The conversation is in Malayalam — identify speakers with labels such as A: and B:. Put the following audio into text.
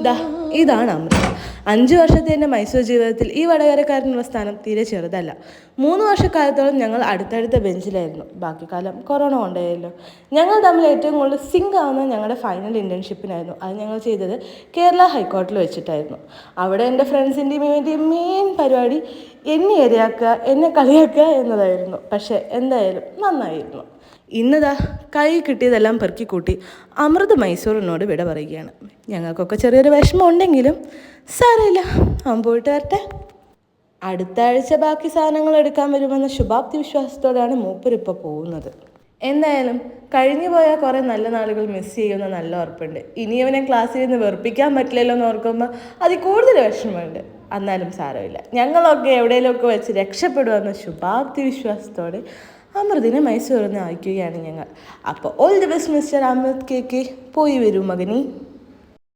A: ദാ ഇതാണ് അമൃത. 5 വർഷത്തെ എൻ്റെ മൈസൂർ ജീവിതത്തിൽ ഈ വടകരക്കാരനുള്ള സ്ഥാനം തീരെ ചെറുതല്ല. 3 വർഷക്കാലത്തോളം ഞങ്ങൾ അടുത്തടുത്ത ബെഞ്ചിലായിരുന്നു. ബാക്കി കാലം കൊറോണ കൊണ്ടായല്ലോ. ഞങ്ങൾ തമ്മിൽ ഏറ്റവും കൂടുതൽ സിങ്ക് ആവുന്നത് ഞങ്ങളുടെ ഫൈനൽ ഇൻറ്റേൺഷിപ്പിനായിരുന്നു. അത് ഞങ്ങൾ ചെയ്തത് കേരള ഹൈക്കോർട്ടിൽ വെച്ചിട്ടായിരുന്നു. അവിടെ എൻ്റെ ഫ്രണ്ട്സിൻ്റെയും മെയിൻ പരിപാടി എന്നെ ഇരയാക്കുക, എന്നെ കളിയാക്കുക എന്നതായിരുന്നു. പക്ഷേ എന്തായാലും നന്നായിരുന്നു. ഇന്നതാ കൈ കിട്ടിയതെല്ലാം പെറുക്കിക്കൂട്ടി അമൃത് മൈസൂറിനോട് വിട പറയുകയാണ്. ഞങ്ങൾക്കൊക്കെ ചെറിയൊരു വിഷമം ഉണ്ടെങ്കിലും സാരമില്ല, അവൻ പോയിട്ട് വരട്ടെ. അടുത്ത ആഴ്ച ബാക്കി സാധനങ്ങൾ എടുക്കാൻ വരുമെന്ന ശുഭാപ്തി വിശ്വാസത്തോടെയാണ് മൂപ്പരിപ്പോൾ പോകുന്നത്. എന്തായാലും കഴിഞ്ഞു പോയ കുറേ നല്ല നാളുകൾ മിസ് ചെയ്യുന്ന നല്ല ഉറപ്പുണ്ട്. ഇനി അവനെ ക്ലാസ്സിൽ നിന്ന് വെറുപ്പിക്കാൻ പറ്റില്ലല്ലോ എന്ന് ഓർക്കുമ്പോൾ അതിൽ കൂടുതൽ വിഷമമുണ്ട്. എന്നാലും സാരമില്ല, ഞങ്ങളൊക്കെ എവിടെയെങ്കിലുമൊക്കെ വെച്ച് രക്ഷപ്പെടുമെന്ന ശുഭാപ്തി വിശ്വാസത്തോടെ അമൃതിനെ മൈസൂരിൽ നിന്ന് അയക്കുകയാണ് ഞങ്ങൾ. അപ്പോൾ all the best mister Amrit K. പോയി വരൂ മകനി.